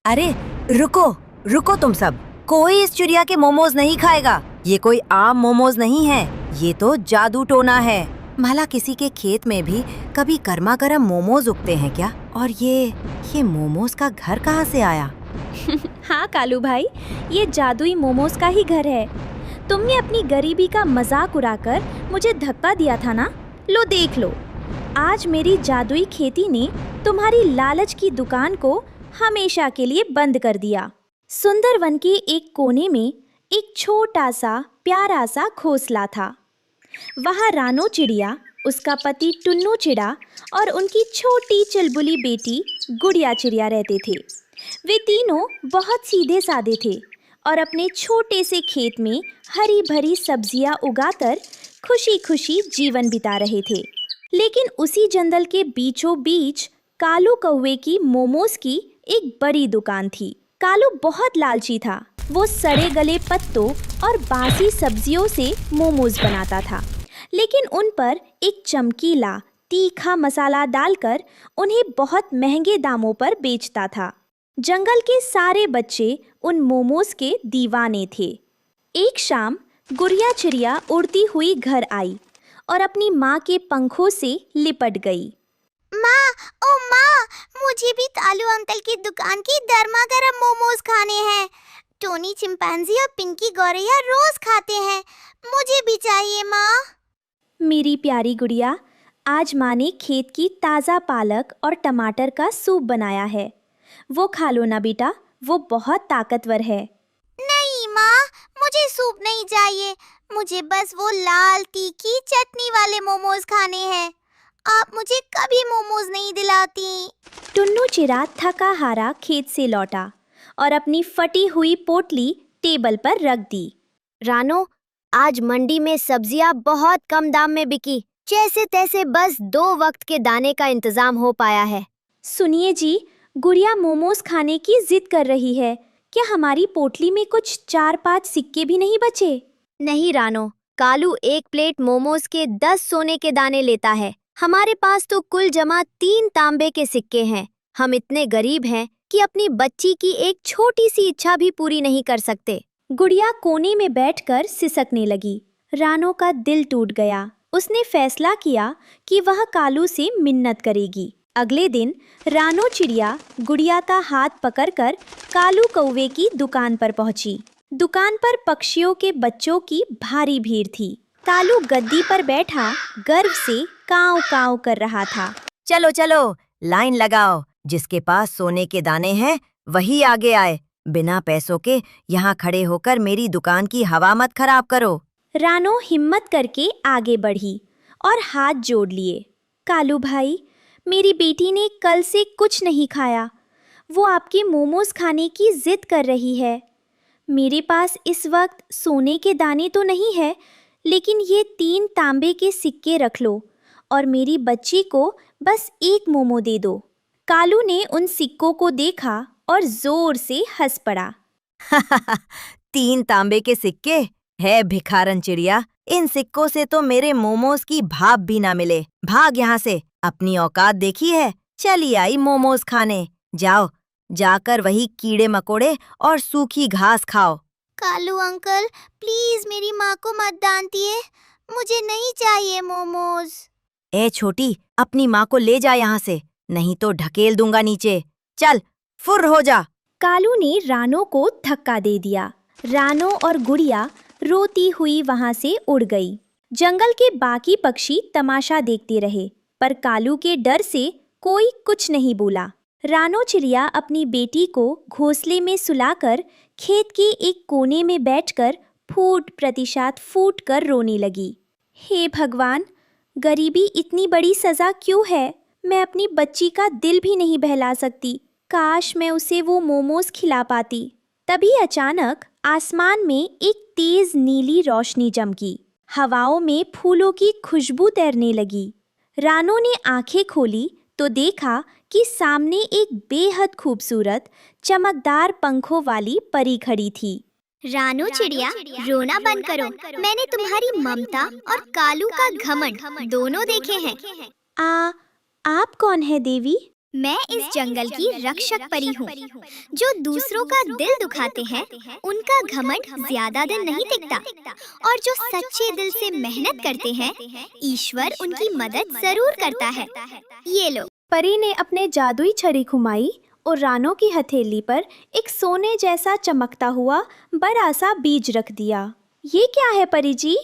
अरे रुको रुको तुम सब, कोई इस चिड़िया के मोमोज नहीं खाएगा। ये कोई आम मोमोज नहीं है, ये तो जादू टोना है। भला किसी के खेत में भी कभी गर्मा गर्म मोमोज उगते हैं क्या? और ये मोमोज का घर कहाँ से आया? हाँ कालू भाई, ये जादुई मोमोज का ही घर है। तुमने अपनी गरीबी का मजाक उड़ाकर मुझे धक्का दिया था ना, लो देख लो। आज मेरी जादुई खेती ने तुम्हारी लालच की दुकान को हमेशा के लिए बंद कर दिया। सुंदरवन के एक कोने में एक छोटा सा प्यारा सा घोंसला था। वहाँ रानो चिड़िया, उसका पति टुन्नू चिड़ा और उनकी छोटी चुलबुली बेटी गुड़िया चिड़िया रहते थे। वे तीनों बहुत सीधे साधे थे और अपने छोटे से खेत में हरी भरी सब्जियां उगाकर खुशी खुशी जीवन बिता रहे थे। लेकिन उसी जंगल के बीचों बीच कालू कौवे की मोमोज की एक बड़ी दुकान थी। कालू बहुत लालची था। वो सड़े गले पत्तों और बासी सब्जियों से मोमोज बनाता था, लेकिन उन पर एक चमकीला तीखा मसाला डालकर उन्हें बहुत महंगे दामों पर बेचता था। जंगल के सारे बच्चे उन मोमोज के दीवाने थे। एक शाम गुड़िया चिड़िया उड़ती हुई घर आई और अपनी माँ के पंखों से लिपट गई। माँ, ओ माँ, मुझे भी कालू अंकल की दुकान की गर्मा गर्म मोमोज खाने हैं। टोनी चिंपैंजी और पिंकी गौरैया रोज खाते हैं, मुझे भी चाहिए माँ। मेरी प्यारी गुड़िया, आज माँ ने खेत की ताज़ा पालक और टमाटर का सूप बनाया है, वो खा लो ना बेटा, वो बहुत ताकतवर है। नहीं माँ, मुझे सूप नहीं चाहिए, मुझे बस वो लाल तीखी चटनी वाले मोमोज खाने हैं। आप मुझे कभी मोमोज नहीं दिलाती। टुन्नू चिड़ा थका हारा खेत से लौटा और अपनी फटी हुई पोटली टेबल पर रख दी। रानो, आज मंडी में सब्जियां बहुत कम दाम में बिकी। जैसे तैसे बस 2 वक्त के दाने का इंतजाम हो पाया है। सुनिए जी, गुड़िया मोमोज खाने की जिद कर रही है। क्या हमारी पोटली में कुछ 4-5 सिक्के भी नहीं बचे? नहीं रानो, कालू 1 प्लेट मोमोज के 10 सोने के दाने लेता है। हमारे पास तो कुल जमा 3 तांबे के सिक्के हैं। हम इतने गरीब हैं कि अपनी बच्ची की एक छोटी सी इच्छा भी पूरी नहीं कर सकते। गुड़िया कोने में बैठकर सिसकने लगी। रानो का दिल टूट गया। उसने फैसला किया कि वह कालू से मिन्नत करेगी। अगले दिन रानो चिड़िया गुड़िया का हाथ पकड़कर कालू कौवे की दुकान पर पहुंची। दुकान पर पक्षियों के बच्चों की भारी भीड़ थी। कालू गद्दी पर बैठा गर्व से काव काव कर रहा था। चलो चलो, लाइन लगाओ, जिसके पास सोने के दाने हैं वही आगे आए। बिना पैसों के यहाँ खड़े होकर मेरी दुकान की हवा मत खराब करो। रानो हिम्मत करके आगे बढ़ी और हाथ जोड़ लिए। कालू भाई, मेरी बेटी ने कल से कुछ नहीं खाया। वो आपके मोमोज खाने की जिद कर रही है। मेरे पास इस वक्त सोने के दाने तो नहीं है, लेकिन ये 3 तांबे के सिक्के रख लो और मेरी बच्ची को बस 1 मोमो दे दो। कालू ने उन सिक्कों को देखा और जोर से हंस पड़ा। 3 तांबे के सिक्के? है भिखारन चिड़िया, इन सिक्कों से तो मेरे मोमोज की भाप भी ना मिले। भाग यहाँ से, अपनी औकात देखी है। चली आई मोमोज खाने। जाओ, जाकर वही कीड़े मकोड़े और सूखी घास खाओ। कालू अंकल, प्लीज मेरी माँ को मत डांटिए, मुझे नहीं चाहिए मोमोज। ए छोटी, अपनी माँ को ले जा यहाँ से, नहीं तो ढकेल दूंगा नीचे। चल, फुर्र हो जा। कालू ने रानो को धक्का दे दिया। रानो और गुड़िया रोती हुई वहां से उड़ गई। जंगल के बाकी पक्षी तमाशा देखते रहे, पर कालू के डर से कोई कुछ नहीं बोला। रानो चिड़िया अपनी बेटी को घोंसले में सुलाकर खेत के एक कोने में बैठकर फूट प्रतिशत फूट कर रोने लगी। हे भगवान, गरीबी इतनी बड़ी सजा क्यों है? मैं अपनी बच्ची का दिल भी नहीं बहला सकती। काश मैं उसे वो मोमोज खिला पाती। तभी अचानक आसमान में एक तेज नीली रोशनी चमकी। हवाओं में फूलों की खुशबू तैरने लगी। रानो ने आंखें खोली तो देखा कि सामने एक बेहद खूबसूरत चमकदार पंखों वाली परी खड़ी थी। रानो चिड़िया, रोना बंद करो। मैंने तुम्हारी ममता और कालू का घमंड दोनों देखे हैं। आप कौन है देवी? मैं इस जंगल की रक्षक परी हूँ। जो दूसरों का दिल दुखाते हैं, उनका घमंड ज्यादा दिन नहीं टिकता, और जो सच्चे दिल से मेहनत करते हैं, ईश्वर उनकी मदद जरूर करता है। ये लो। परी ने अपने जादुई छड़ी घुमाई और रानो की हथेली पर एक सोने जैसा चमकता हुआ बड़ा सा बीज रख दिया। ये क्या है परी जी?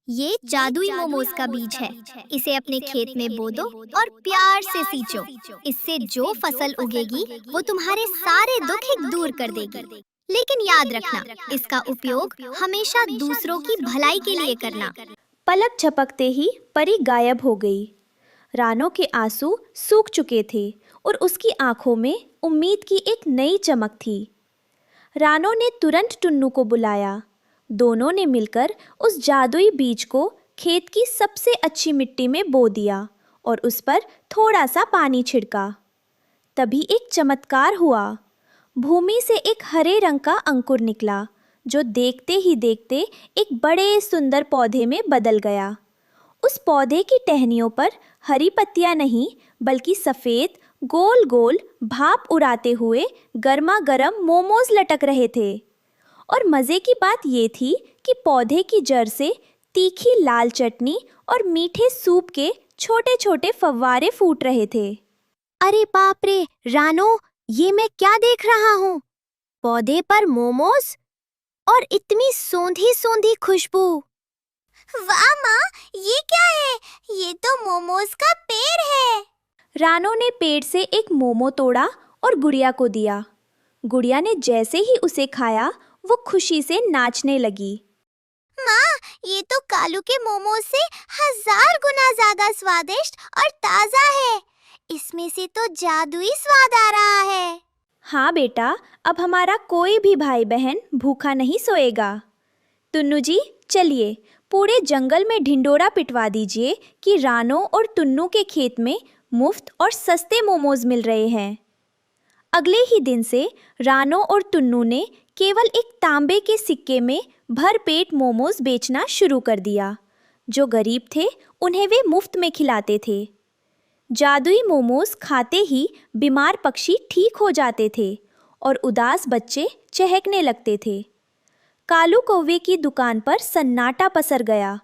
ये जादुई मोमोज का बीज है। इसे अपने खेत में बो दो और प्यार से सींचो। इससे जो फसल उगेगी वो तुम्हारे सारे दुख ही दूर कर देगी। लेकिन याद रखना, इसका उपयोग हमेशा दूसरों की भलाई के लिए करना। पलक झपकते ही परी गायब हो गई। रानो के आंसू सूख चुके थे और उसकी आंखों में उम्मीद की एक नई चमक थी। रानो ने तुरंत टुन्नू को बुलाया। दोनों ने मिलकर उस जादुई बीज को खेत की सबसे अच्छी मिट्टी में बो दिया और उस पर थोड़ा सा पानी छिड़का। तभी एक चमत्कार हुआ। भूमि से एक हरे रंग का अंकुर निकला, जो देखते ही देखते एक बड़े सुंदर पौधे में बदल गया। उस पौधे की टहनियों पर हरी पत्तियां नहीं, बल्कि सफ़ेद गोल गोल भाप उड़ाते हुए गर्मा गर्म मोमोज लटक रहे थे। और मज़े की बात ये थी कि पौधे की जड़ से तीखी लाल चटनी और मीठे सूप के छोटे छोटे फव्वारे फूट रहे थे। अरे बाप रे रानो, ये मैं क्या देख रहा हूँ? पौधे पर मोमोज और इतनी सोंधी सोंधी खुशबू। वाह माँ, ये क्या है? ये तो मोमोज का पेड़ है। रानो ने पेड़ से एक मोमो तोड़ा और गुड़िया को दिया। गुड़िया ने जैसे ही उसे खाया, वो खुशी से नाचने लगी। माँ, ये तो कालू के मोमोज से 1000 गुना ज्यादा स्वादिष्ट और ताजा है। इसमें से तो जादुई स्वाद आ रहा है। हाँ बेटा, अब हमारा कोई भी भाई बहन भूखा नहीं सोएगा। टुन्नू जी, चलिए पूरे जंगल में ढिंडोरा पिटवा दीजिए कि रानो और टुन्नू के खेत में मुफ्त और सस्ते मोमोज मिल रहे हैं। अगले ही दिन से रानो और टुन्नू ने केवल एक तांबे के सिक्के में भरपेट मोमोज बेचना शुरू कर दिया। जो गरीब थे उन्हें वे मुफ्त में खिलाते थे। जादुई मोमोज खाते ही बीमार पक्षी ठीक हो जाते थे और उदास बच्चे चहकने लगते थे। कालू कौवे की दुकान पर सन्नाटा पसर गया।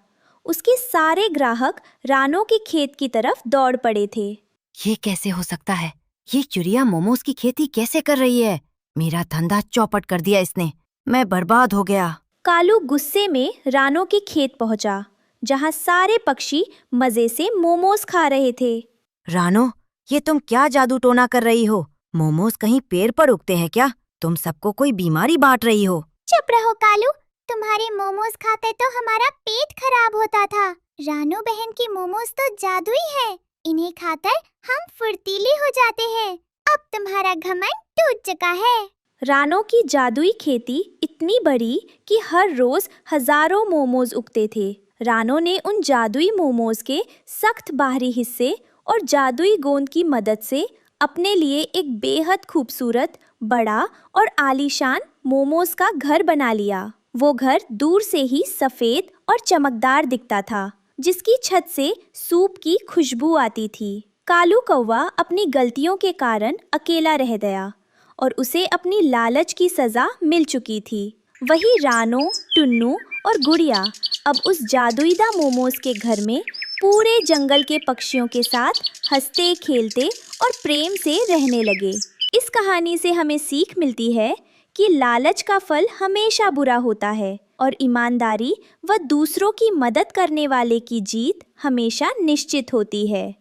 उसके सारे ग्राहक रानो के खेत की तरफ दौड़ पड़े थे। ये कैसे हो सकता है? ये चिड़िया मोमोज की खेती कैसे कर रही है? मेरा धंधा चौपट कर दिया इसने। मैं बर्बाद हो गया। कालू गुस्से में रानो के खेत पहुंचा, जहां सारे पक्षी मजे से मोमोज खा रहे थे। रानो, ये तुम क्या जादू टोना कर रही हो? मोमोज कहीं पेड़ पर उगते हैं क्या? तुम सबको कोई बीमारी बांट रही हो। चुप रहो कालू, तुम्हारे मोमोज खाते तो हमारा पेट खराब होता था। रानो बहन की मोमोज तो जादुई है। इन्हें खाकर हम फुर्तीले हो जाते हैं। अब तुम्हारा घमंड टूट चुका है। रानो की जादुई खेती इतनी बड़ी कि हर रोज हजारों मोमोज उगते थे। रानो ने उन जादुई मोमोज के सख्त बाहरी हिस्से और जादुई गोंद की मदद से अपने लिए एक बेहद खूबसूरत, बड़ा और आलीशान मोमोज का घर बना लिया। वो घर दूर से ही सफ़ेद और चमकदार दिखता था, जिसकी छत से सूप की खुशबू आती थी। कालू कौवा अपनी गलतियों के कारण अकेला रह गया और उसे अपनी लालच की सज़ा मिल चुकी थी। वही रानो, टुन्नू और गुड़िया अब उस जादुईदा मोमोज के घर में पूरे जंगल के पक्षियों के साथ हंसते खेलते और प्रेम से रहने लगे। इस कहानी से हमें सीख मिलती है कि लालच का फल हमेशा बुरा होता है और ईमानदारी व दूसरों की मदद करने वाले की जीत हमेशा निश्चित होती है।